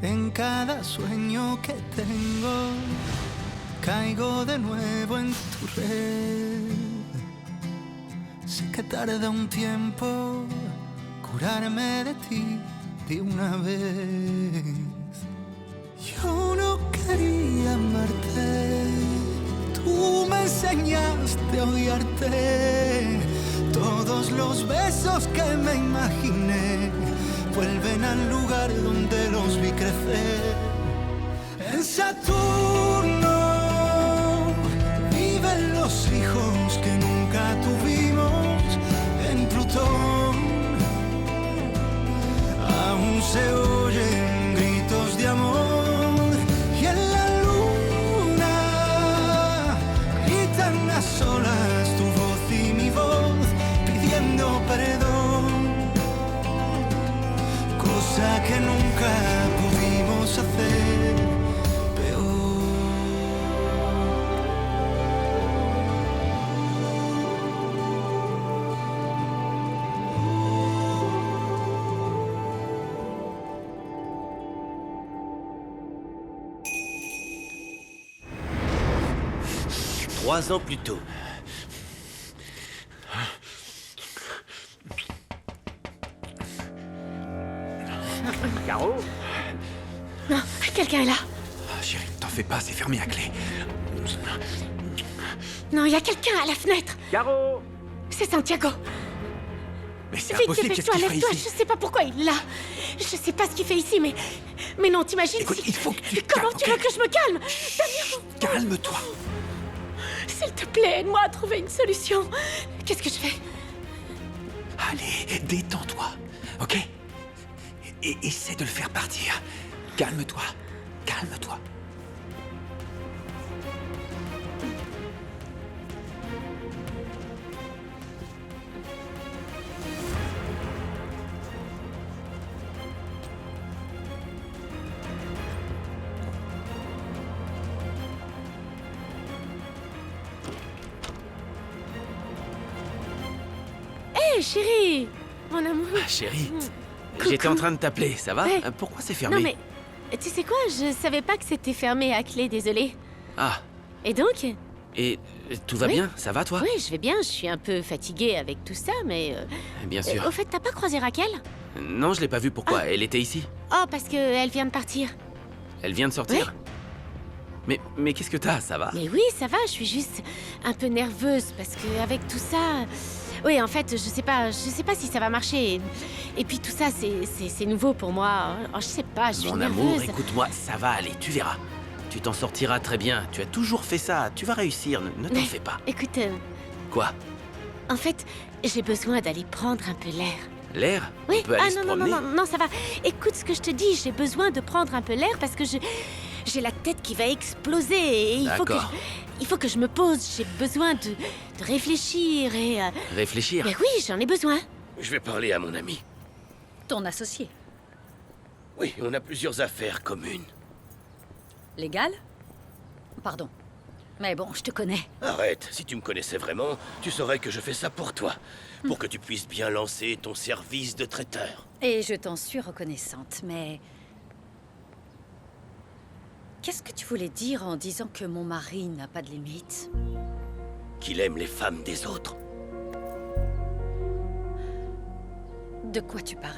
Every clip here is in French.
En cada sueño que tengo, caigo de nuevo en tu red. Sé que tarda un tiempo curarme de ti de una vez. Yo no quería amarte, tú me enseñaste a odiarte. Todos los besos que me imaginé vuelven al lugar donde los vi crecer. En Saturno viven los hijos que nunca tuvimos. En Plutón aún se oyen gritos de amor. Y en la luna gritan a solas tu voz y mi voz pidiendo perdón. Cosa que nunca pudimos hacer peor. Trois ans plus tôt. Caro? Non, quelqu'un est là. Ah, chérie, t'en fais pas, c'est fermé à clé. Non, il y a quelqu'un à la fenêtre. Caro? C'est Santiago. Mais c'est Vite, impossible, qu'est-ce dépêche-toi, qu'il fait lève-toi. ici? Je sais pas pourquoi il est là. Je sais pas ce qu'il fait ici, mais non, t'imagines Écoute, si... il faut que tu Comment calmes, tu ok? veux que je me calme? Calme-toi. S'il te plaît, aide-moi à trouver une solution. Qu'est-ce que je fais? Allez, détends-toi, ok? Et essaie de le faire partir. Calme-toi, calme-toi. Hé, chérie! Mon amour. Ah, chérie, Coucou. j'étais en train de t'appeler, ça va? Ouais. Pourquoi c'est fermé? Non mais, tu sais quoi? Je savais pas que c'était fermé à clé, désolée. Ah, Et donc? et tout va Oui. bien? Ça va, toi? Oui, je vais bien, je suis un peu fatiguée avec tout ça, mais... Bien sûr. au fait, t'as pas croisé Raquel? Non, je l'ai pas vue, pourquoi? Ah. Elle était ici. Oh, parce qu'elle vient de partir. Elle vient de sortir? Mais qu'est-ce que t'as? Ça va? Mais oui, ça va, je suis juste un peu nerveuse, parce que avec tout ça... Oui, en fait, je sais pas si ça va marcher. Et puis tout ça, c'est nouveau pour moi. Oh, je sais pas, je suis Mon nerveuse. amour, écoute-moi, ça va aller, tu verras. Tu t'en sortiras très bien, tu as toujours fait ça, tu vas réussir, ne t'en fais pas. Écoute, Quoi? en fait, j'ai besoin d'aller prendre un peu l'air. L'air? Oui, On peut aller se non, promener? non, ça va. Écoute ce que je te dis, j'ai besoin de prendre un peu l'air parce que j'ai la tête qui va exploser et D'accord. il faut que je me pose. J'ai besoin de réfléchir et... Réfléchir? Mais oui, j'en ai besoin. Je vais parler à mon ami. Ton associé. Oui, on a plusieurs affaires communes. Légal? Pardon. Mais bon, je te connais. Arrête, si tu me connaissais vraiment, tu saurais que je fais ça pour toi. Pour que tu puisses bien lancer ton service de traiteur. Et je t'en suis reconnaissante, mais... Qu'est-ce que tu voulais dire en disant que mon mari n'a pas de limite? Qu'il aime les femmes des autres. De quoi tu parles?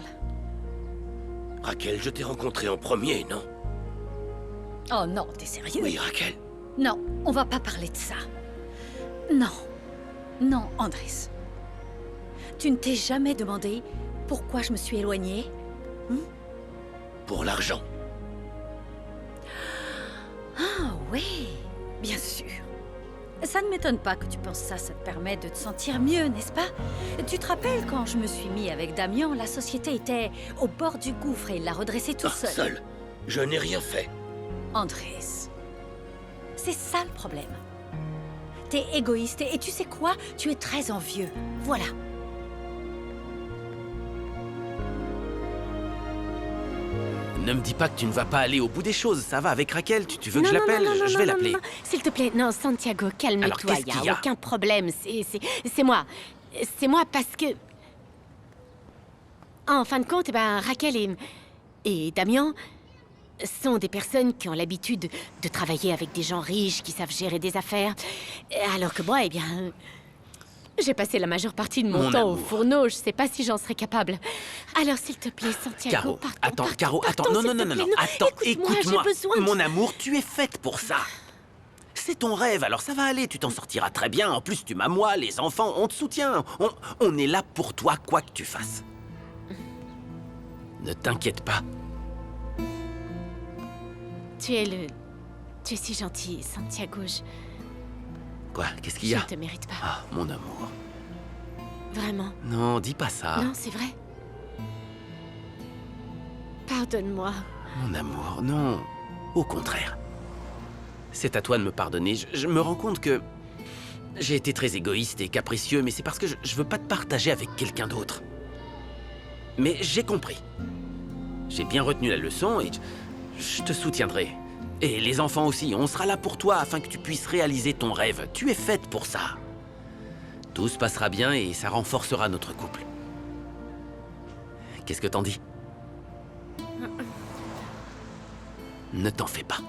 Raquel, je t'ai rencontré en premier, non? Oh non, t'es sérieux? Oui, Raquel. Non, on va pas parler de ça. Non. Non, Andrés. Tu ne t'es jamais demandé pourquoi je me suis éloignée? Pour l'argent. Ah oui, bien sûr. Ça ne m'étonne pas que tu penses ça, ça te permet de te sentir mieux, n'est-ce pas? Tu te rappelles quand je me suis mis avec Damien, la société était au bord du gouffre et il l'a redressée tout seul. Seul. Je n'ai rien fait. Andrés, c'est ça le problème. T'es égoïste et tu sais quoi? Tu es très envieux. Voilà. Ne me dis pas que tu ne vas pas aller au bout des choses, ça va avec Raquel, tu veux que je Non, l'appelle? Je vais l'appeler. non. S'il te plaît, non, Santiago, Alors, calme-toi, qu'est-ce il qu'il n'y y a a aucun problème, c'est moi. C'est moi parce que... En fin de compte, Raquel et Damien, sont des personnes qui ont l'habitude de travailler avec des gens riches qui savent gérer des affaires. Alors que moi, eh bien... J'ai passé la majeure partie de mon temps au amour. fourneau, je sais pas si j'en serais capable. Alors s'il te plaît, Santiago, Caro, partons, attends, partons, Caro, partons, attends, non, s'il non, te non, non, plaît. non, attends, Écoute-moi, écoute-moi. j'ai besoin de... Mon amour, tu es faite pour ça. C'est ton rêve, alors ça va aller, tu t'en sortiras très bien. En plus, tu m'as moi, les enfants, on te soutient. On est là pour toi, quoi que tu fasses. Ne t'inquiète pas. Tu es si gentil, Santiago, Quoi, qu'est-ce qu'il y je a ne te mérite pas. Ah, mon amour. Vraiment. Non, dis pas ça. Non, c'est vrai. Pardonne-moi. Mon amour, non. Au contraire. C'est à toi de me pardonner. Je me rends compte que j'ai été très égoïste et capricieux, mais c'est parce que je veux pas te partager avec quelqu'un d'autre. Mais j'ai compris. J'ai bien retenu la leçon et je te soutiendrai. Et les enfants aussi, on sera là pour toi afin que tu puisses réaliser ton rêve. Tu es faite pour ça. Tout se passera bien et ça renforcera notre couple. Qu'est-ce que t'en dis? Ne t'en fais pas.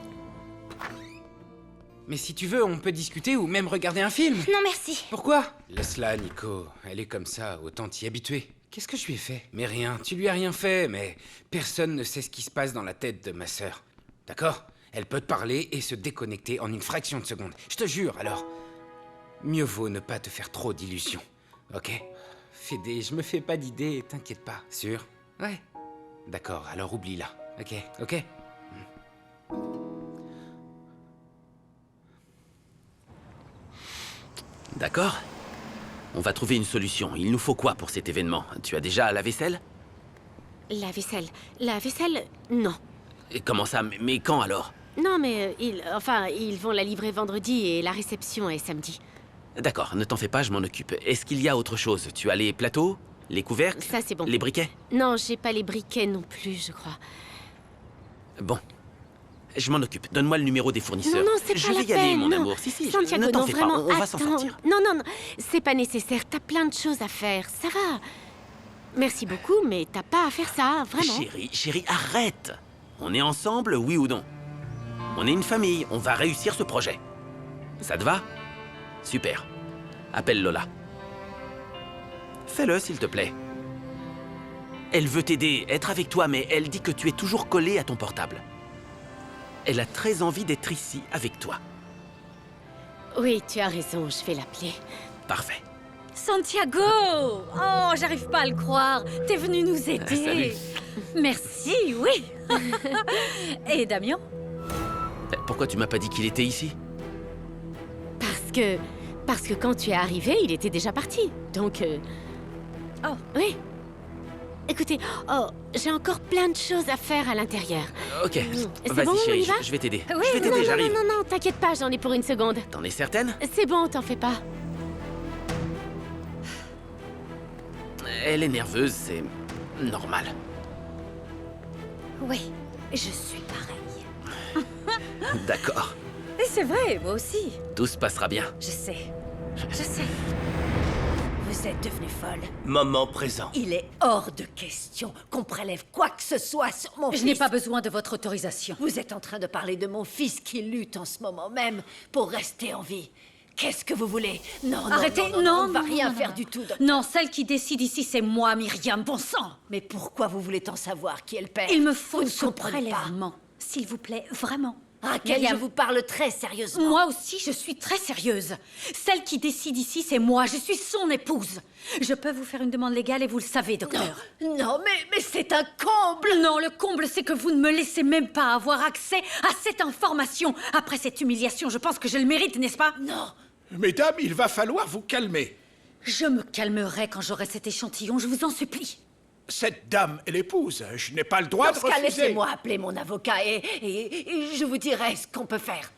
Mais si tu veux, on peut discuter ou même regarder un film. Non, merci. Pourquoi? Laisse-la, Nico. Elle est comme ça, autant t'y habituer. Qu'est-ce que je lui ai fait? Mais rien, tu lui as rien fait, mais personne ne sait ce qui se passe dans la tête de ma sœur. D'accord? Elle peut te parler et se déconnecter en une fraction de seconde. Je te jure, alors... Mieux vaut ne pas te faire trop d'illusions, ok? Fédé, je me fais pas d'idées, t'inquiète pas. Sûr? Ouais. D'accord, alors oublie-la, ok? Ok? D'accord. On va trouver une solution. Il nous faut quoi pour cet événement? Tu as déjà la vaisselle? La vaisselle, non. Et comment ça? Mais quand alors? Non, mais ils vont la livrer vendredi et la réception est samedi. D'accord, ne t'en fais pas, je m'en occupe. Est-ce qu'il y a autre chose? Tu as les plateaux? Les couvercles? Ça, c'est bon. Les briquets? Non, j'ai pas les briquets non plus, je crois. Bon. Je m'en occupe. Donne-moi le numéro des fournisseurs. Non, c'est je pas vais la y aller, peine, mon non. amour. Si, Santiago, ne t'en non, fais vraiment, pas, on va s'en attends. sortir. Non, c'est pas nécessaire. T'as plein de choses à faire, ça va. Merci beaucoup, mais t'as pas à faire ça, vraiment. Chérie, arrête! On est ensemble, oui ou non? On est une famille, on va réussir ce projet. Ça te va? Super. Appelle Lola. Fais-le, s'il te plaît. Elle veut t'aider, être avec toi, mais elle dit que tu es toujours collé à ton portable. Elle a très envie d'être ici, avec toi. Oui, tu as raison, je vais l'appeler. Parfait. Santiago! Oh, j'arrive pas à le croire. T'es venu nous aider. Salut. Merci, oui. Et Damien? Pourquoi tu m'as pas dit qu'il était ici? Parce que quand tu es arrivé, il était déjà parti. Donc, Oh. oui. Écoutez, j'ai encore plein de choses à faire à l'intérieur. Ok, C'est vas-y bon, on chérie, y va je vais t'aider. Oui, je vais t'aider, j'arrive. Non, t'inquiète pas, j'en ai pour une seconde. T'en es certaine? C'est bon, t'en fais pas. Elle est nerveuse, c'est normal. Oui, je suis pareille. D'accord. Et c'est vrai, moi aussi. Tout se passera bien. Je sais. Vous êtes devenue folle. Moment présent. Il est hors de question qu'on prélève quoi que ce soit sur mon fils. Je n'ai pas besoin de votre autorisation. Vous êtes en train de parler de mon fils qui lutte en ce moment même pour rester en vie. Qu'est-ce que vous voulez? Non, Arrêtez, on ne va rien non, faire non. du tout. docteur. Non, celle qui décide ici, c'est moi, Myriam, bon sang. Mais pourquoi vous voulez tant savoir qui est le père? Il me faut Vous ne ce comprenez pas. prélèvement. S'il vous plaît, vraiment. Raquel, Myriam. je vous parle très sérieusement. Moi aussi, je suis très sérieuse. Celle qui décide ici, c'est moi. Je suis son épouse. Je peux vous faire une demande légale et vous le savez, docteur. Non, mais c'est un comble. Non, le comble, c'est que vous ne me laissez même pas avoir accès à cette information. Après cette humiliation, je pense que je le mérite, n'est-ce pas? Non. Mesdames, il va falloir vous calmer. Je me calmerai quand j'aurai cet échantillon, je vous en supplie. Cette dame est l'épouse. Je n'ai pas le droit Dans de ce cas, refuser. laissez-moi appeler mon avocat et je vous dirai ce qu'on peut faire.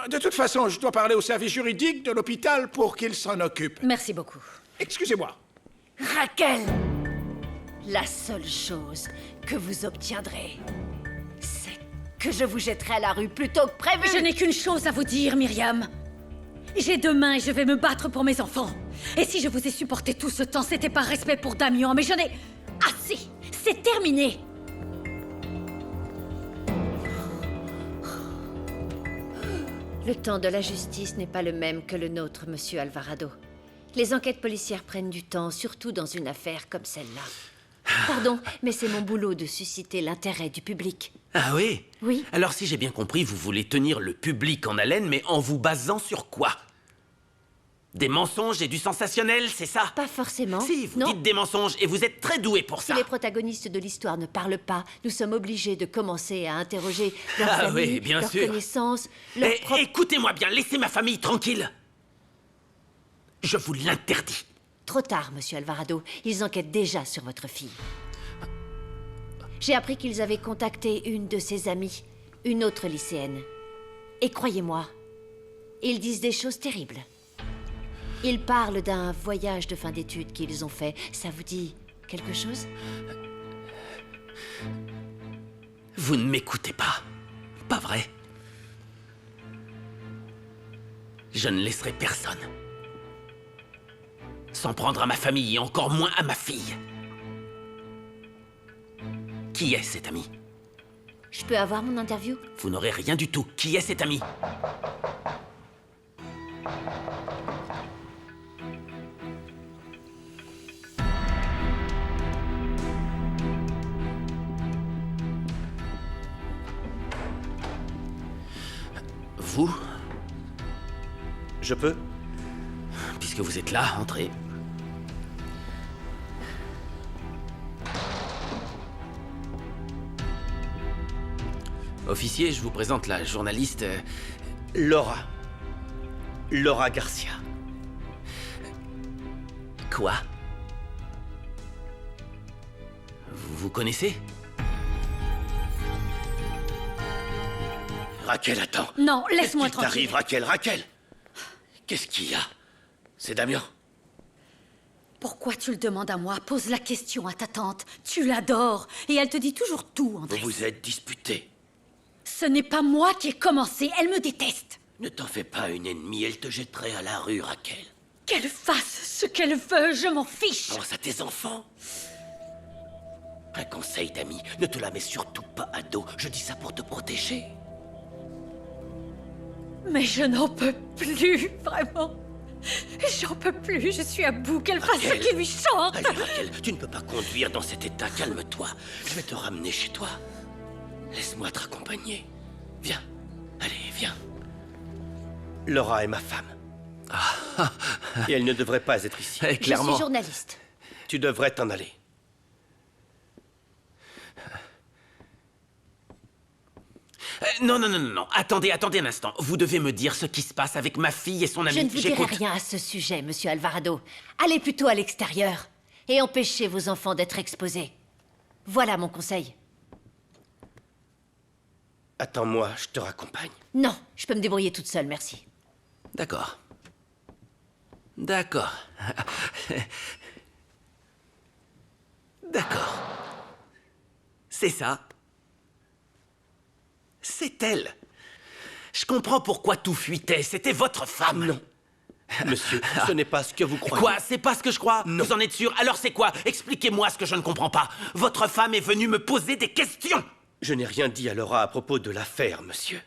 De toute façon, je dois parler au service juridique de l'hôpital pour qu'il s'en occupe. Merci beaucoup. Excusez-moi. Raquel, la seule chose que vous obtiendrez, c'est que je vous jetterai à la rue plutôt que prévu. Je n'ai qu'une chose à vous dire, Myriam. J'ai 2 mains et je vais me battre pour mes enfants. Et si je vous ai supporté tout ce temps, c'était par respect pour Damien, mais je n'ai... Assez! C'est terminé! Le temps de la justice n'est pas le même que le nôtre, monsieur Alvarado. Les enquêtes policières prennent du temps, surtout dans une affaire comme celle-là. Pardon, mais c'est mon boulot de susciter l'intérêt du public. Ah oui? Oui. Alors si j'ai bien compris, vous voulez tenir le public en haleine, mais en vous basant sur quoi? Des mensonges et du sensationnel, c'est ça? Pas forcément. Si, vous non. dites des mensonges et vous êtes très doué pour Si ça. les protagonistes de l'histoire ne parlent pas, nous sommes obligés de commencer à interroger leur Ah famille, oui, bien leurs sûr. connaissances, leur Eh, propre... écoutez-moi bien, laissez ma famille tranquille. Je vous l'interdis. Trop tard, monsieur Alvarado. Ils enquêtent déjà sur votre fille. J'ai appris qu'ils avaient contacté une de ses amies, une autre lycéenne. Et croyez-moi, ils disent des choses terribles. Ils parlent d'un voyage de fin d'études qu'ils ont fait. Ça vous dit quelque chose? Vous ne m'écoutez pas. Pas vrai? Je ne laisserai personne s'en prendre à ma famille et encore moins à ma fille. Qui est cet ami? Je peux avoir mon interview? Vous n'aurez rien du tout. Qui est cet ami? Vous? Je peux? Puisque vous êtes là, entrez. Officier, je vous présente la journaliste... Laura. Laura Garcia. Quoi? Vous vous connaissez? Raquel, attends. Non, Qu'est-ce laisse-moi qui t'arrive, tranquille. Raquel? Qu'est-ce qu'il y a? C'est Damien. Pourquoi tu le demandes à moi? Pose la question à ta tante. Tu l'adores et elle te dit toujours tout, Vous Andrés. vous êtes disputés. Ce n'est pas moi qui ai commencé, elle me déteste. Ne t'en fais pas une ennemie, elle te jetterait à la rue, Raquel. Qu'elle fasse ce qu'elle veut, je m'en fiche. Pense à tes enfants. Un conseil d'ami, ne te la mets surtout pas à dos. Je dis ça pour te protéger. Mais je n'en peux plus, vraiment. J'en peux plus, je suis à bout, qu'elle fasse ce Raquel. qui lui chante. Allez, Raquel, tu ne peux pas conduire dans cet état. Calme-toi. Je vais te ramener chez toi. Laisse-moi te raccompagner. Viens. Allez, viens. Laura est ma femme. Et elle ne devrait pas être ici. Eh, Je clairement. suis journaliste. Tu devrais t'en aller. Non, non, non, non, non. Attendez un instant. Vous devez me dire ce qui se passe avec ma fille et son ami. Je ne vous dirai J'écoute. rien à ce sujet, monsieur Alvarado. Allez plutôt à l'extérieur et empêchez vos enfants d'être exposés. Voilà mon conseil. Attends-moi, je te raccompagne. Non, je peux me débrouiller toute seule, merci. D'accord. D'accord. D'accord. C'est ça. C'est elle. Je comprends pourquoi tout fuitait. C'était votre femme. Non. Monsieur, ce n'est pas ce que vous croyez. Quoi? C'est pas ce que je crois? Non. Vous en êtes sûr? Alors c'est quoi? Expliquez-moi ce que je ne comprends pas. Votre femme est venue me poser des questions. Je n'ai rien dit à Laura à propos de l'affaire, monsieur.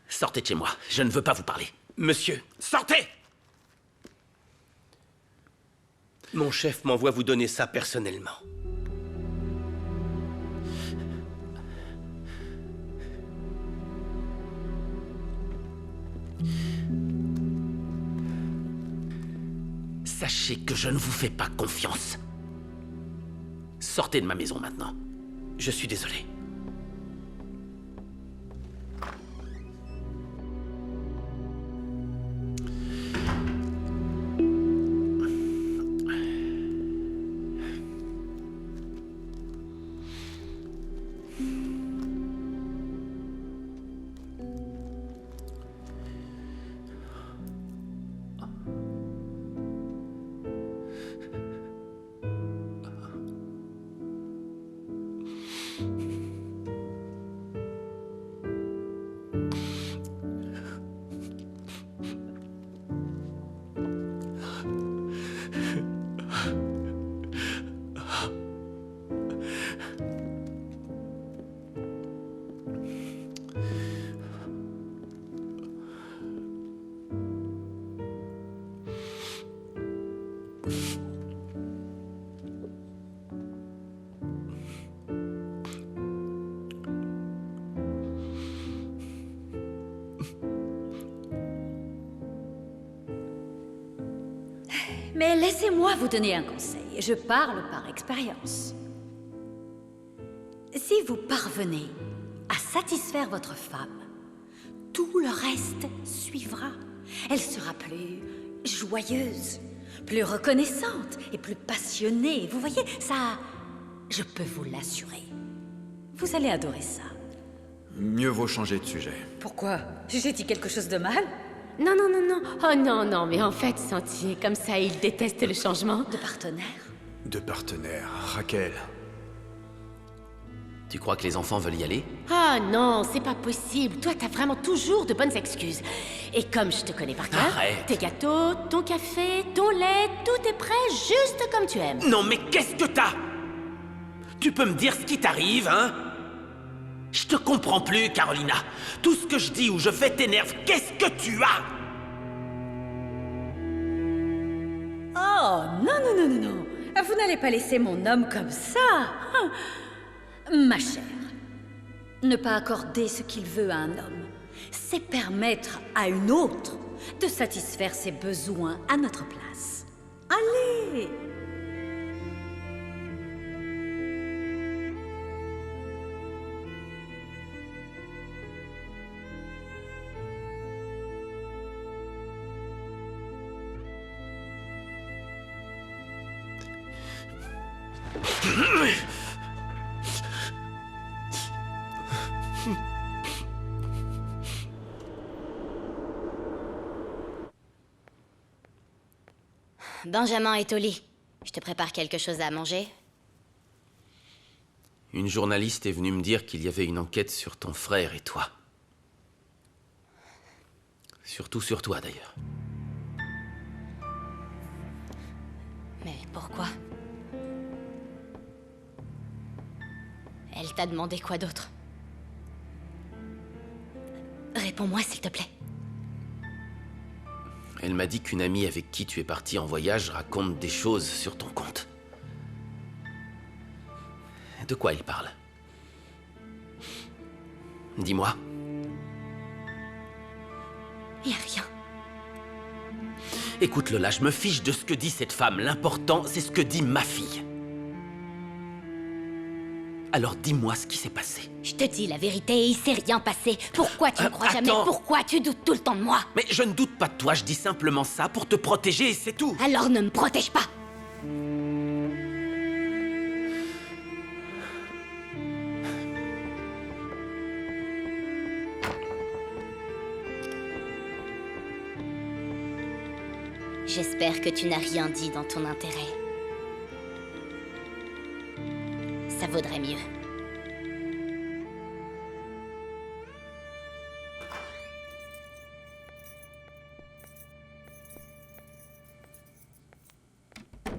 Sortez de chez moi. Je ne veux pas vous parler. Monsieur, Sortez! mon chef m'envoie vous donner ça personnellement. Sachez que je ne vous fais pas confiance. Sortez de ma maison maintenant. Je suis désolé. Mais laissez-moi vous donner un conseil. Je parle par expérience. Si vous parvenez à satisfaire votre femme, tout le reste suivra. Elle sera plus joyeuse, plus reconnaissante et plus passionnée. Vous voyez, ça, je peux vous l'assurer. Vous allez adorer ça. Mieux vaut changer de sujet. Pourquoi? J'ai dit quelque chose de mal? Non, non, non, non. Oh non, non, mais en fait, Sentier, comme ça, il déteste le changement. De partenaire? De partenaire, Raquel. Tu crois que les enfants veulent y aller? Ah non, c'est pas possible. Toi, t'as vraiment toujours de bonnes excuses. Et comme je te connais par cœur, Arrête. tes gâteaux, ton café, ton lait, tout est prêt juste comme tu aimes. Non, mais qu'est-ce que t'as? Tu peux me dire ce qui t'arrive, hein? Je te comprends plus, Carolina. Tout ce que je dis ou je fais t'énerve. Qu'est-ce que tu as? Oh, non, non, non, non, non. Vous n'allez pas laisser mon homme comme ça. Ma chère, ne pas accorder ce qu'il veut à un homme, c'est permettre à une autre de satisfaire ses besoins à notre place. Allez! Benjamin est au lit. Je te prépare quelque chose à manger. Une journaliste est venue me dire qu'il y avait une enquête sur ton frère et toi. Surtout sur toi, d'ailleurs. Mais pourquoi? Elle t'a demandé quoi d'autre? Réponds-moi, s'il te plaît. Elle m'a dit qu'une amie avec qui tu es parti en voyage raconte des choses sur ton compte. De quoi elle parle? Dis-moi. Y a rien. Écoute, Lola, je me fiche de ce que dit cette femme. L'important, c'est ce que dit ma fille. Alors dis-moi ce qui s'est passé. Je te dis la vérité, il s'est rien passé. Pourquoi tu ne crois jamais? Attends. Pourquoi tu doutes tout le temps de moi? Mais je ne doute pas de toi, je dis simplement ça pour te protéger et c'est tout. Alors ne me protège pas. J'espère que tu n'as rien dit dans ton intérêt. Ça vaudrait mieux.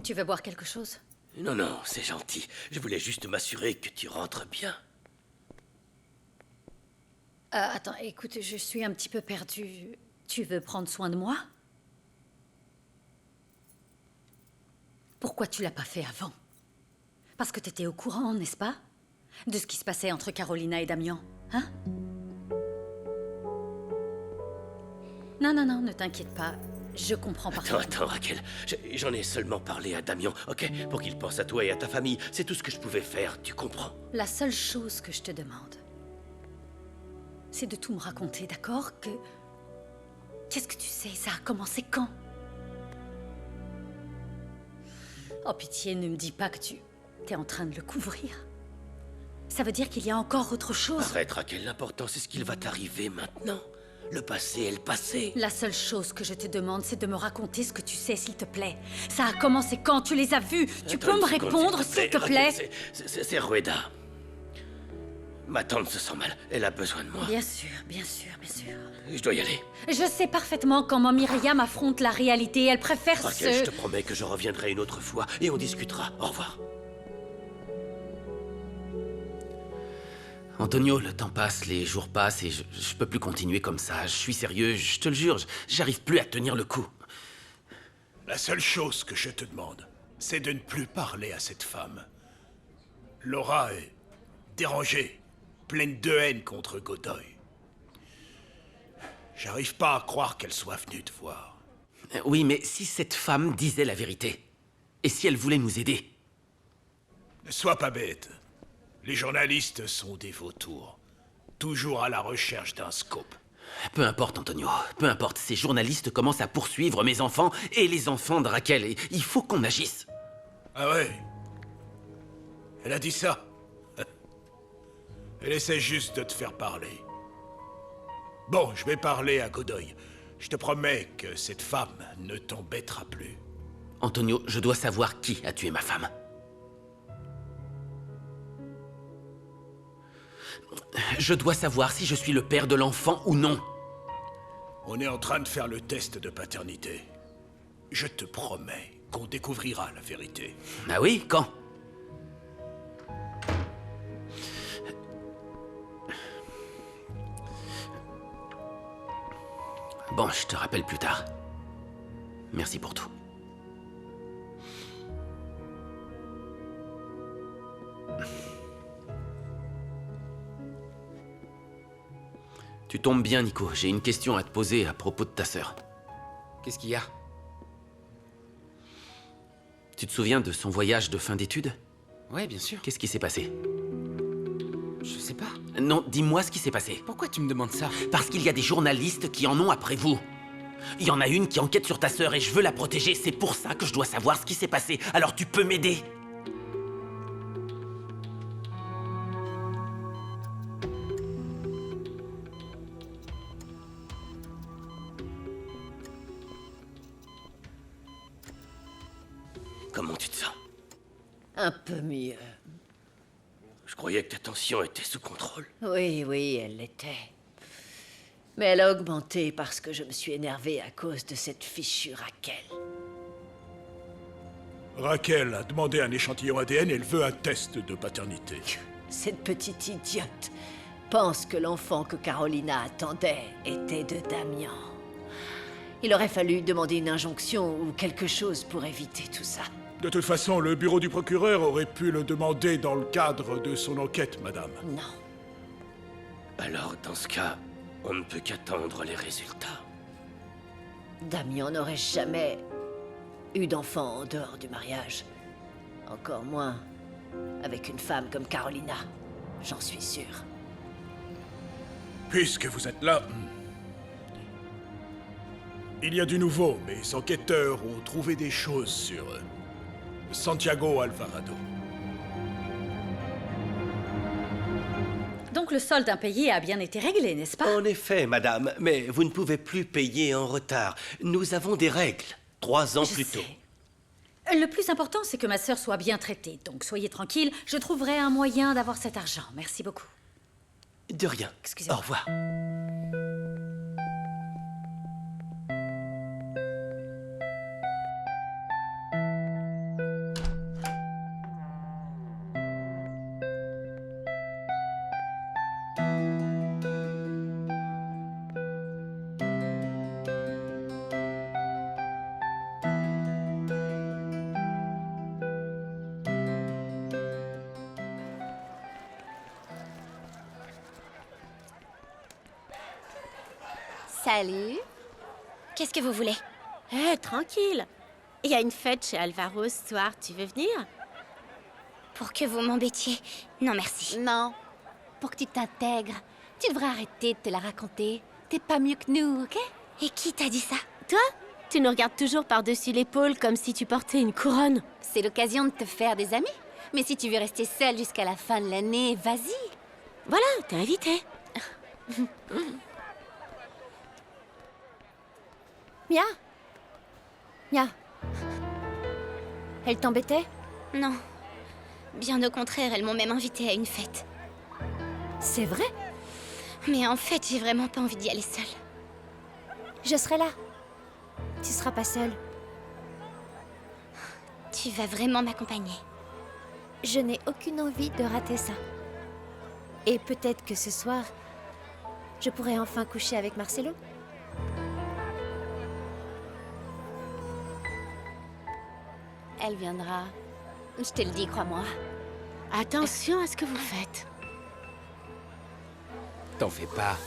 Tu veux boire quelque chose? Non, non, c'est gentil. Je voulais juste m'assurer que tu rentres bien. Attends, écoute, je suis un petit peu perdue. Tu veux prendre soin de moi? Pourquoi tu l'as pas fait avant? Parce que t'étais au courant, n'est-ce pas? De ce qui se passait entre Carolina et Damian, hein? Non, non, non, ne t'inquiète pas. Je comprends parfaitement. Attends, Raquel. J'en ai seulement parlé à Damian, ok? Pour qu'il pense à toi et à ta famille. C'est tout ce que je pouvais faire, tu comprends? La seule chose que je te demande, c'est de tout me raconter, d'accord? Qu'est-ce que tu sais? Ça a commencé quand? Oh, pitié, ne me dis pas que t'es en train de le couvrir. Ça veut dire qu'il y a encore autre chose. Arrête, Raquel. L'important, c'est ce qu'il va t'arriver maintenant. Le passé est le passé. La seule chose que je te demande, c'est de me raconter ce que tu sais, s'il te plaît. Ça a commencé quand? Tu les as vus? Tu Attends peux une me seconde, répondre, s'il te plaît? Raquel, c'est Rueda. Ma tante se sent mal. Elle a besoin de moi. Bien sûr, bien sûr, bien sûr. Je dois y aller. Je sais parfaitement comment Myriam affronte la réalité. Elle préfère Raquel, je te promets que je reviendrai une autre fois et on discutera. Au revoir. Antonio, le temps passe, les jours passent et je peux plus continuer comme ça. Je suis sérieux, je te le jure, j'arrive plus à tenir le coup. La seule chose que je te demande, c'est de ne plus parler à cette femme. Laura est dérangée, pleine de haine contre Godoy. J'arrive pas à croire qu'elle soit venue te voir. Oui, mais si cette femme disait la vérité, et si elle voulait nous aider? Ne sois pas bête. Les journalistes sont des vautours. Toujours à la recherche d'un scoop. Peu importe, Antonio, peu importe. Ces journalistes commencent à poursuivre mes enfants et les enfants de Raquel. Et il faut qu'on agisse. Ah ouais? Elle a dit ça? Elle essaie juste de te faire parler. Bon, je vais parler à Godoy. Je te promets que cette femme ne t'embêtera plus. Antonio, je dois savoir qui a tué ma femme. Je dois savoir si je suis le père de l'enfant ou non. On est en train de faire le test de paternité. Je te promets qu'on découvrira la vérité. Ah oui? Quand? Bon, je te rappelle plus tard. Merci pour tout. Tu tombes bien, Nico. J'ai une question à te poser à propos de ta sœur. Qu'est-ce qu'il y a? Tu te souviens de son voyage de fin d'études? Ouais, bien sûr. Qu'est-ce qui s'est passé? Je sais pas. Non, dis-moi ce qui s'est passé. Pourquoi tu me demandes ça? Parce qu'il y a des journalistes qui en ont après vous. Il y en a une qui enquête sur ta sœur et je veux la protéger. C'est pour ça que je dois savoir ce qui s'est passé. Alors tu peux m'aider? Comment tu te sens? Un peu mieux. Je croyais que ta tension était sous contrôle. Oui, oui, elle l'était. Mais elle a augmenté parce que je me suis énervée à cause de cette fichue Raquel. Raquel a demandé un échantillon ADN et elle veut un test de paternité. Cette petite idiote pense que l'enfant que Carolina attendait était de Damien. Il aurait fallu demander une injonction ou quelque chose pour éviter tout ça. De toute façon, le bureau du procureur aurait pu le demander dans le cadre de son enquête, madame. Non. Alors, dans ce cas, on ne peut qu'attendre les résultats. Damien n'aurait jamais eu d'enfant en dehors du mariage. Encore moins avec une femme comme Carolina. J'en suis sûre. Puisque vous êtes là, il y a du nouveau. Mes enquêteurs ont trouvé des choses sur Santiago Alvarado. Donc le solde impayé a bien été réglé, n'est-ce pas? En effet, madame, mais vous ne pouvez plus payer en retard. Nous avons des règles. 3 ans Je plus tôt. sais. Le plus important, c'est que ma sœur soit bien traitée. Donc soyez tranquille, je trouverai un moyen d'avoir cet argent. Merci beaucoup. De rien. Excusez-moi. Au revoir. Salut. Qu'est-ce que vous voulez? Tranquille. Il y a une fête chez Alvaro ce soir, tu veux venir? Pour que vous m'embêtiez? Non, merci. Non. Pour que tu t'intègres. Tu devrais arrêter de te la raconter. T'es pas mieux que nous, ok? Et qui t'a dit ça? Toi? Tu nous regardes toujours par-dessus l'épaule comme si tu portais une couronne. C'est l'occasion de te faire des amis. Mais si tu veux rester seule jusqu'à la fin de l'année, vas-y. Voilà, t'es invitée. Mia? Mia? Elle t'embêtait? Non. Bien au contraire, elles m'ont même invitée à une fête. C'est vrai? Mais en fait, j'ai vraiment pas envie d'y aller seule. Je serai là. Tu seras pas seule. Tu vas vraiment m'accompagner. Je n'ai aucune envie de rater ça. Et peut-être que ce soir, je pourrai enfin coucher avec Marcelo. Elle viendra. Je te le dis, crois-moi. Attention à ce que vous faites. T'en fais pas.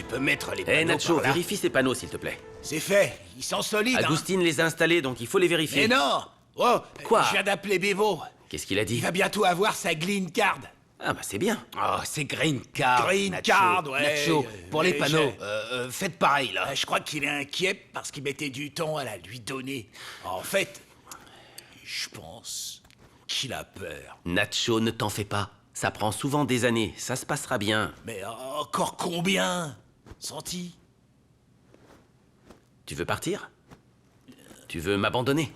tu peux mettre les Hé, panneaux Nacho, par là. vérifie ces panneaux, s'il te plaît. C'est fait, ils sont solides, hein. Agustine les a installés, donc il faut les vérifier. Mais non. Oh, Quoi? Je viens d'appeler Bevo. Qu'est-ce qu'il a dit? Il va bientôt avoir sa green card. Ah bah c'est bien. Oh, c'est green card. Green Nacho. card, ouais. Nacho, pour les Ouais, panneaux, faites pareil, là. Je crois qu'il est inquiet parce qu'il mettait du temps à la lui donner. En fait, je pense qu'il a peur. Nacho, ne t'en fais pas. Ça prend souvent des années, ça se passera bien. Mais encore combien? Senti? Tu veux partir? Tu veux m'abandonner?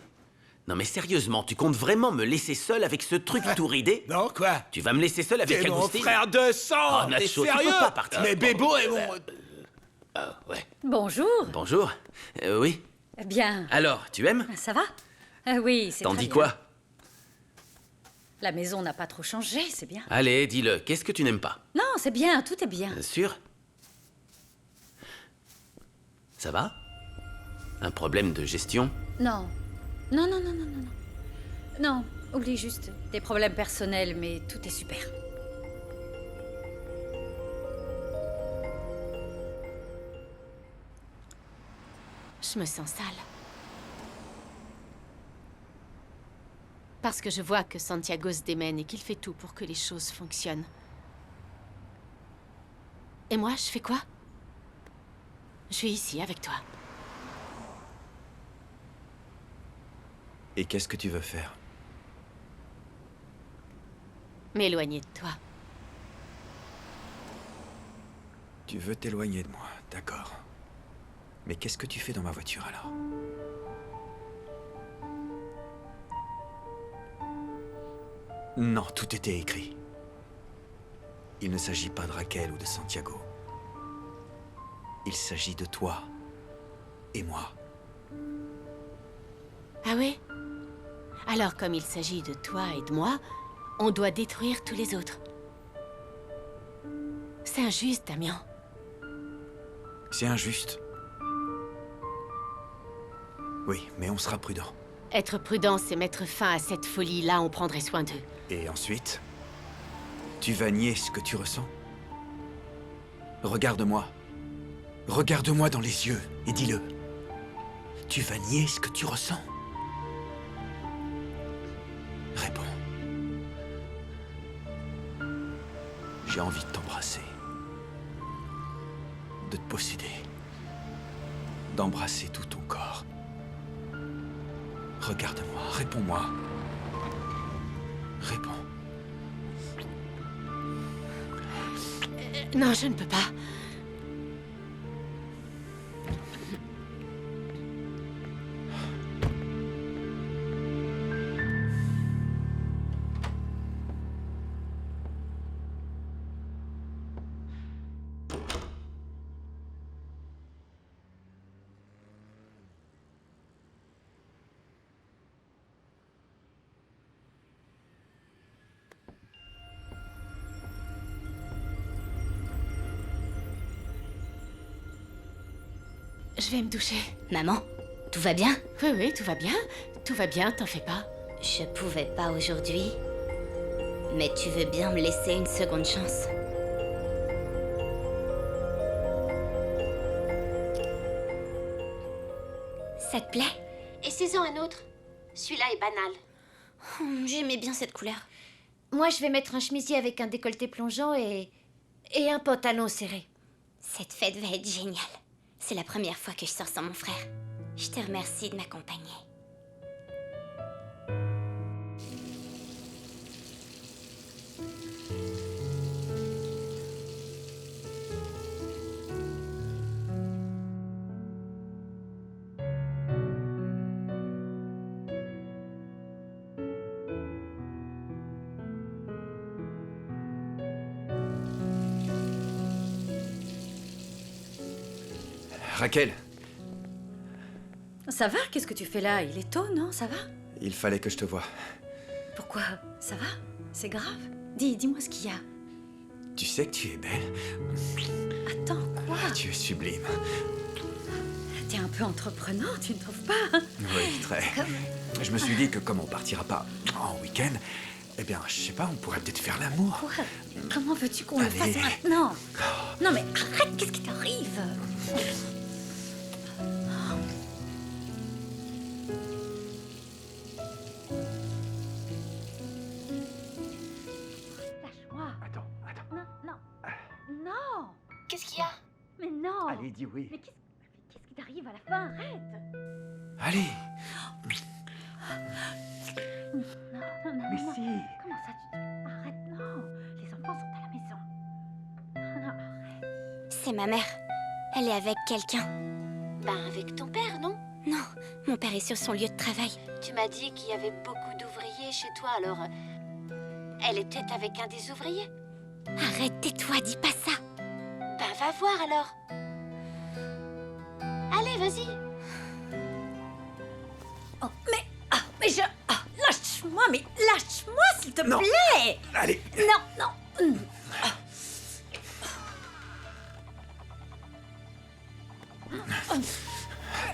Non mais sérieusement, tu comptes vraiment me laisser seul avec ce truc tout ridé? Non, quoi? Tu vas me laisser seul avec T'es mon Agustine? frère de sang! Oh, T'es Nacho, tu sérieux? peux pas partir. Mais Bebo est mon... Ouais. Bonjour. Bonjour. Oui. Bien. Alors, tu aimes? Ça va? Oui, c'est T'en très dis bien. quoi? La maison n'a pas trop changé, c'est bien. Allez, dis-le, qu'est-ce que tu n'aimes pas? Non, c'est bien, tout est bien. Sûr? Ça va? Un problème de gestion? Non. Non, non, non, non, non, non. Non, oublie juste des problèmes personnels, mais tout est super. Je me sens sale. Parce que je vois que Santiago se démène et qu'il fait tout pour que les choses fonctionnent. Et moi, je fais quoi? Je suis ici avec toi. Et qu'est-ce que tu veux faire? M'éloigner de toi. Tu veux t'éloigner de moi, d'accord. Mais qu'est-ce que tu fais dans ma voiture alors? Non, tout était écrit. Il ne s'agit pas de Raquel ou de Santiago. Il s'agit de toi et moi. Ah oui? Alors, comme il s'agit de toi et de moi, on doit détruire tous les autres. C'est injuste, Damien. C'est injuste. Oui, mais on sera prudent. Être prudent, c'est mettre fin à cette folie-là, on prendrait soin d'eux. Et ensuite, tu vas nier ce que tu ressens? Regarde-moi. Regarde-moi dans les yeux et dis-le. Tu vas nier ce que tu ressens? Réponds. J'ai envie de t'embrasser. De te posséder. D'embrasser tout ton corps. Regarde-moi, réponds-moi. Réponds. Non, je ne peux pas. Je vais me doucher. Maman, tout va bien? Oui, oui, tout va bien. Tout va bien, t'en fais pas. Je pouvais pas aujourd'hui. Mais tu veux bien me laisser une seconde chance? Ça te plaît? Essayez-en un autre. Celui-là est banal. J'aimais bien cette couleur. Moi, je vais mettre un chemisier avec un décolleté plongeant et un pantalon serré. Cette fête va être géniale. C'est la première fois que je sors sans mon frère. Je te remercie de m'accompagner. Raquel, Ça va? Qu'est-ce que tu fais là? Il est tôt, non? Ça va? il fallait que je te voie. Pourquoi? Ça va? C'est grave? Dis-moi ce qu'il y a. Tu sais que tu es belle. Attends, quoi? Tu es sublime. T'es un peu entreprenant, tu ne trouves pas? Oui, très. Je me suis dit que comme on partira pas en week-end, Eh bien, je sais pas, on pourrait peut-être faire l'amour. Quoi? Comment veux-tu qu'on le Allez. fasse maintenant? Non mais arrête, qu'est-ce qui t'arrive? Lâche-moi. Attends. Non. Qu'est-ce qu'il y a? Mais non. Allez, dis oui. Mais qu'est-ce qui t'arrive à la fin? Arrête. Allez. Non. Mais si. Comment ça Arrête, non. Les enfants sont à la maison. Non, arrête. C'est ma mère. Elle est avec quelqu'un. Ben, avec ton père, non? Non, mon père est sur son lieu de travail. Tu m'as dit qu'il y avait beaucoup d'ouvriers chez toi, alors... Elle était avec un des ouvriers? Arrête, tais-toi, dis pas ça. Ben, va voir alors. Allez, vas-y. Oh, mais je... Ah, lâche-moi, mais lâche-moi, s'il te Non. plaît. Allez. Non.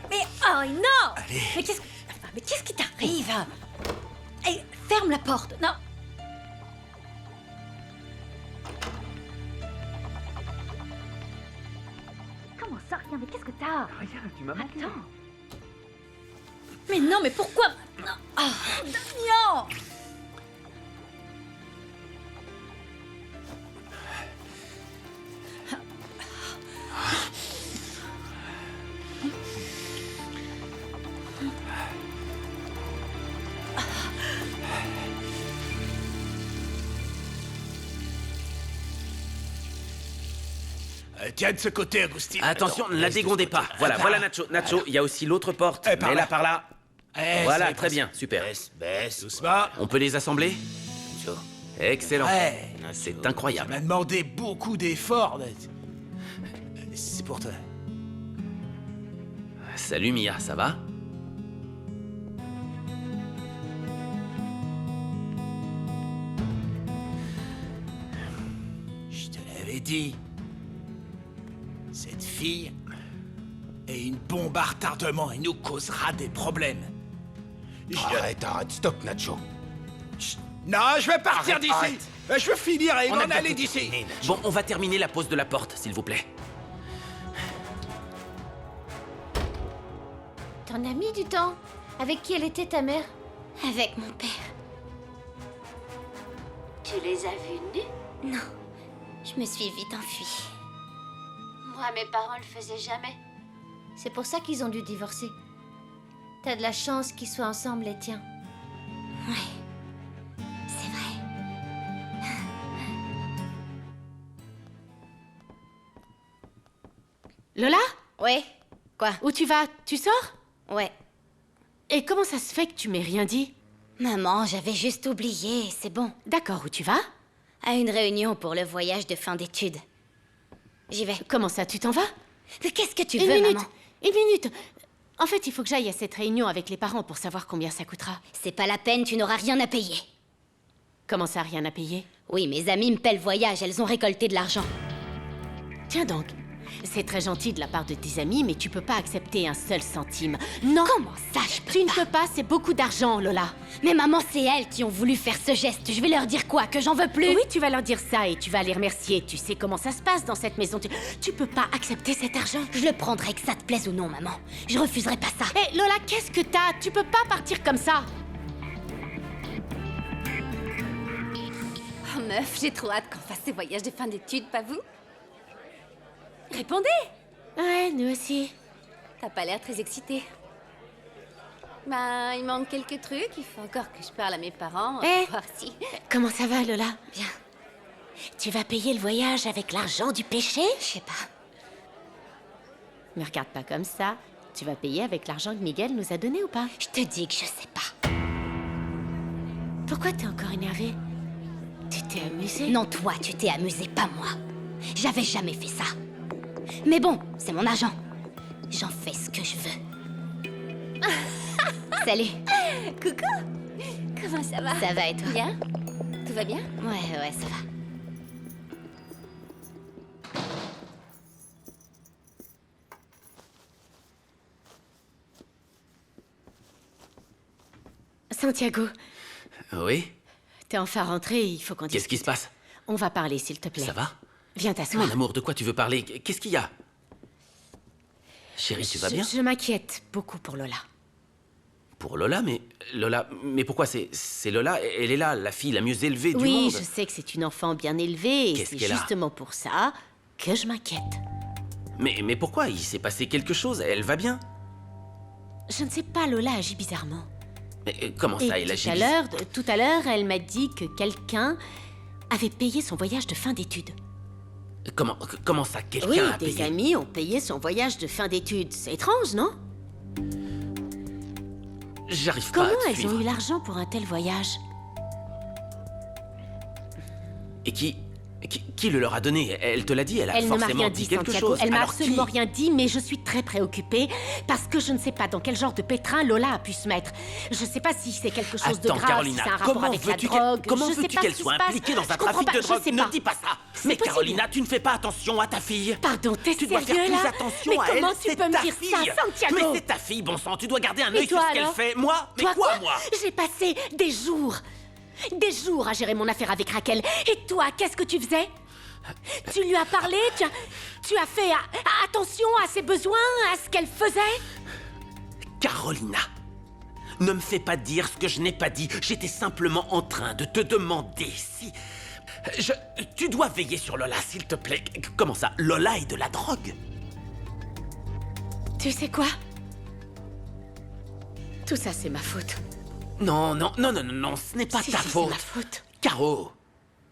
Mais oh non. Allez. Mais qu'est-ce qui t'arrive? Hey, ferme la porte. Non. Comment ça, rien? Mais qu'est-ce que t'as? Rien, tu m'as manqué. Attends. Mais non, mais pourquoi maintenant? Ah, Damien! Tiens de ce côté, Agustin. Attention, Attends, ne la reste de ce dégondez côté. pas. Voilà Nacho. Nacho, il y a aussi l'autre porte. Eh, par Mets-la là. par là. Eh, Voilà, c'est très presque- bien, super. Baisse. Doucement. On peut les assembler? Excellent. Ouais. C'est Ça incroyable. m'a demandé beaucoup d'efforts. C'est pour toi. Salut Mia, ça va? Je te l'avais dit. Cette fille est une bombe à retardement et nous causera des problèmes. Arrête, stop, Nacho. Non, je vais partir Arrête, d'ici. arrête. Je veux finir et On m'en a bien aller tout d'ici. terminé, Nacho. Bon, on va terminer la pose de la porte, s'il vous plaît. T'en as mis du temps. Avec qui elle était, ta mère? Avec mon père. Tu les as vus nus? Non, je me suis vite enfuie. Moi, mes parents le faisaient jamais. C'est pour ça qu'ils ont dû divorcer. T'as de la chance qu'ils soient ensemble, les tiens. Ouais, c'est vrai. Lola? Ouais, quoi? Où tu vas? Tu sors? Ouais. Et comment ça se fait que tu m'aies rien dit? Maman, j'avais juste oublié, c'est bon. D'accord, où tu vas? À une réunion pour le voyage de fin d'études. J'y vais. Comment ça, tu t'en vas? Mais qu'est-ce que tu Une veux, minute, maman? une minute. En fait, il faut que j'aille à cette réunion avec les parents pour savoir combien ça coûtera. C'est pas la peine, tu n'auras rien à payer. Comment ça, rien à payer? Oui, mes amies me paient le voyage, elles ont récolté de l'argent. Tiens donc, c'est très gentil de la part de tes amis, mais tu peux pas accepter un seul centime. Non. Comment ça, je peux Tu ne pas? peux pas, c'est beaucoup d'argent, Lola. Mais maman, c'est elles qui ont voulu faire ce geste. Je vais leur dire quoi? Que j'en veux plus? Oui, tu vas leur dire ça et tu vas les remercier. Tu sais comment ça se passe dans cette maison. Tu peux pas accepter cet argent. Je le prendrai que ça te plaise ou non, maman. Je refuserai pas ça. Hé, Lola, qu'est-ce que t'as? Tu peux pas partir comme ça. Oh meuf, j'ai trop hâte qu'on fasse ces voyages de fin d'études, pas vous? Répondez! Ouais, nous aussi. T'as pas l'air très excitée. Ben, il manque quelques trucs, il faut encore que je parle à mes parents, Eh. voir si... Comment ça va, Lola? Bien. Tu vas payer le voyage avec l'argent du péché? Je sais pas. Me regarde pas comme ça. Tu vas payer avec l'argent que Miguel nous a donné ou pas? Je te dis que je sais pas. Pourquoi t'es encore énervée? Tu t'es amusée? Non, toi, tu t'es amusé, pas moi. J'avais jamais fait ça. Mais bon, c'est mon argent. J'en fais ce que je veux. Salut. Coucou! Comment ça va? Ça va et toi? Bien? Tout va bien? Ouais, ça va. Santiago, Oui? T'es enfin rentré, il faut qu'on discute. Qu'est-ce qui se passe? On va parler, s'il te plaît. Ça va? Viens t'asseoir. Mon amour, de quoi tu veux parler? Qu'est-ce qu'il y a? Chérie, tu vas bien? Je m'inquiète beaucoup pour Lola. Pour Lola, mais... Lola... Mais pourquoi c'est Lola? Elle est là, la fille la mieux élevée du monde. Oui, je sais que c'est une enfant bien élevée, et Qu'est-ce c'est qu'elle a? justement pour ça que je m'inquiète. Mais pourquoi? Il s'est passé quelque chose, elle va bien? Je ne sais pas, Lola agit bizarrement. Mais comment ça, elle agit? Tout à l'heure, elle m'a dit que quelqu'un avait payé son voyage de fin d'études. Comment ça, quelqu'un Oui, a des payé? amis ont payé son voyage de fin d'études. C'est étrange, non? J'arrive pas à Comment te elles suivre. ont eu l'argent pour un tel voyage? Et qui le leur a donné? Elle te l'a dit? Elle a Elle ne m'a forcément rien dit dit, quelque Santiago. chose. Elle m'a Alors absolument qui? rien dit, mais je suis très préoccupée parce que je ne sais pas dans quel genre de pétrin Lola a pu se mettre. Je ne sais pas si c'est quelque chose de Attends, grave, Carolina, si c'est un rapport comment avec la veux-tu drogue. comment Je sais veux-tu pas qu'elle ce qui soit se passe. impliquée dans un Je comprends trafic pas, de je drogue? sais Ne pas. dis pas ça. C'est Mais possible. Carolina, tu ne fais pas attention à ta fille. Pardon, t'es Tu dois sérieux faire plus là? attention Mais à elle. comment tu C'est peux me ta dire fille. ça, Santiago? Mais c'est ta fille, bon sang. Tu dois garder un Et œil sur toi, ce qu'elle alors? fait. Moi? Mais Toi, quoi, moi? J'ai passé des jours à gérer mon affaire avec Raquel. Et toi, qu'est-ce que tu faisais? Tu lui as parlé? Tu as fait attention à ses besoins, à ce qu'elle faisait? Carolina, ne me fais pas dire ce que je n'ai pas dit. J'étais simplement en train de te demander si... Tu dois veiller sur Lola, s'il te plaît. Comment ça? Lola est de la drogue? Tu sais quoi? Tout ça, c'est ma faute. Non, ce n'est pas ta faute. C'est ma faute. Caro,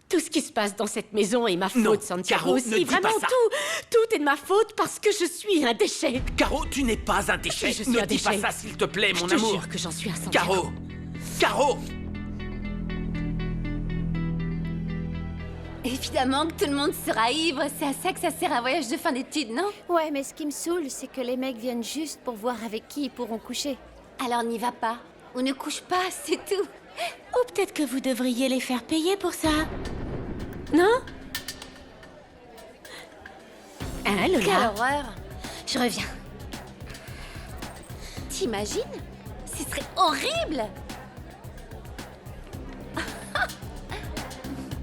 Tout ce qui se passe dans cette maison est ma faute, Non, Santiago. Caro, ne Si, dis vraiment pas ça. tout est de ma faute parce que je suis un déchet. Caro, tu n'es pas un déchet. Oui, je suis Ne un dis pas déchet. ça, s'il te plaît, mon Je te amour. jure que j'en suis un, Santiago. Caro, Évidemment que tout le monde sera ivre, c'est à ça que ça sert un voyage de fin d'études, non? Ouais, mais ce qui me saoule, c'est que les mecs viennent juste pour voir avec qui ils pourront coucher. Alors n'y va pas, ou ne couche pas, c'est tout. Ou peut-être que vous devriez les faire payer pour ça. Non? Hein, Quelle Lola? horreur! Je reviens. T'imagines? Ce serait horrible!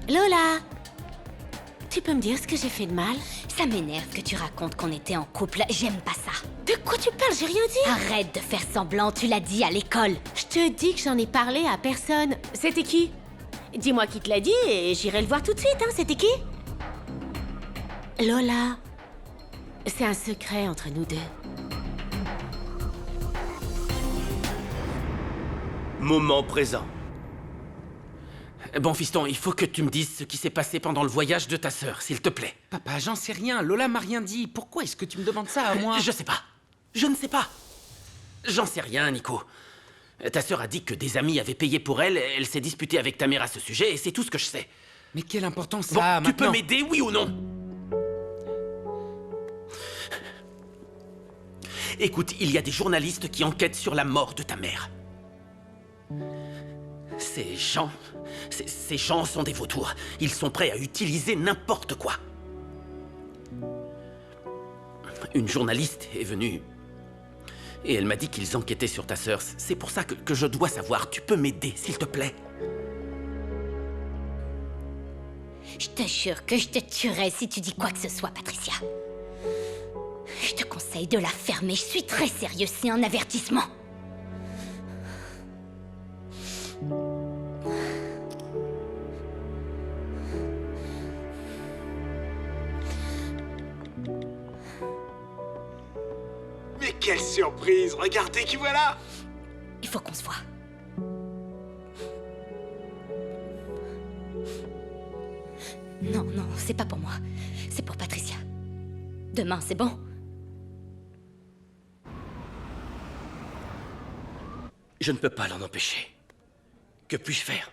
Lola, tu peux me dire ce que j'ai fait de mal? Ça m'énerve que tu racontes qu'on était en couple. J'aime pas ça. De quoi tu parles? J'ai rien dit. Arrête de faire semblant, tu l'as dit à l'école. Je te dis que j'en ai parlé à personne. C'était qui? Dis-moi qui te l'a dit et j'irai le voir tout de suite, hein. C'était qui? Lola. C'est un secret entre nous deux. Moment présent. bon fiston, il faut que tu me dises ce qui s'est passé pendant le voyage de ta sœur, s'il te plaît. Papa, j'en sais rien. Lola m'a rien dit. Pourquoi est-ce que tu me demandes ça à moi? Je sais pas. Je ne sais pas. J'en sais rien, Nico. Ta sœur a dit que des amis avaient payé pour elle, elle s'est disputée avec ta mère à ce sujet, et c'est tout ce que je sais. Mais quelle importance Bon, ça a tu peux maintenant? m'aider, oui ou non? Écoute, il y a des journalistes qui enquêtent sur la mort de ta mère. Ces gens sont des vautours. Ils sont prêts à utiliser n'importe quoi. Une journaliste est venue et elle m'a dit qu'ils enquêtaient sur ta sœur. C'est pour ça que je dois savoir. Tu peux m'aider, s'il te plaît? Je te jure que je te tuerai si tu dis quoi que ce soit, Patricia. Je te conseille de la fermer. Je suis très sérieuse, c'est un avertissement. Mais quelle surprise! Regardez qui voilà! Il faut qu'on se voit. Non, c'est pas pour moi. C'est pour Patricia. Demain, c'est bon? Je ne peux pas l'en empêcher. Que puis-je faire?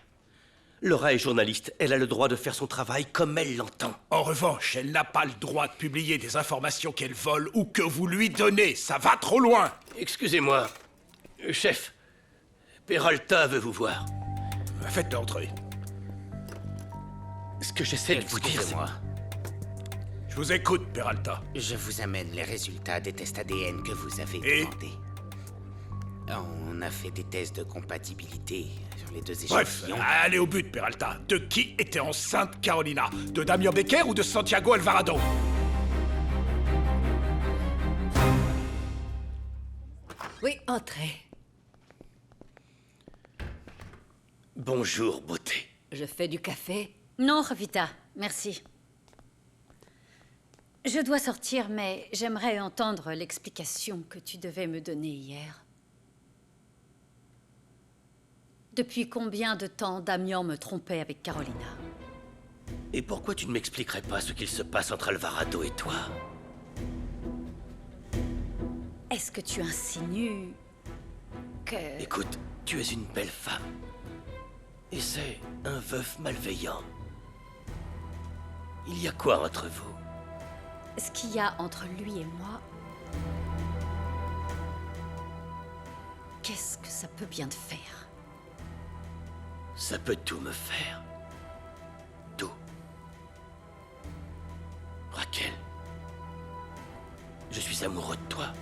Laura est journaliste, elle a le droit de faire son travail comme elle l'entend. En revanche, elle n'a pas le droit de publier des informations qu'elle vole ou que vous lui donnez. Ça va trop loin. Excusez-moi, chef. Peralta veut vous voir. Faites-le entrer. Ce que j'essaie de vous dire, c'est... Excusez-moi. Je vous écoute, Peralta. Je vous amène les résultats des tests ADN que vous avez Et demandés. On a fait des tests de compatibilité sur les deux Bref, échantillons. allez au but, Peralta. De qui était enceinte Carolina? De Damien Becker ou de Santiago Alvarado? Oui, entrez. Bonjour, beauté. Je fais du café. Non, Ravita, merci. Je dois sortir, mais j'aimerais entendre l'explication que tu devais me donner hier. Depuis combien de temps Damien me trompait avec Carolina? Et pourquoi tu ne m'expliquerais pas ce qu'il se passe entre Alvarado et toi? Est-ce que tu insinues que... Écoute, tu es une belle femme. Et c'est un veuf malveillant. Il y a quoi entre vous? Ce qu'il y a entre lui et moi... Qu'est-ce que ça peut bien te faire? Ça peut tout me faire. Tout. Raquel, je suis amoureux de toi.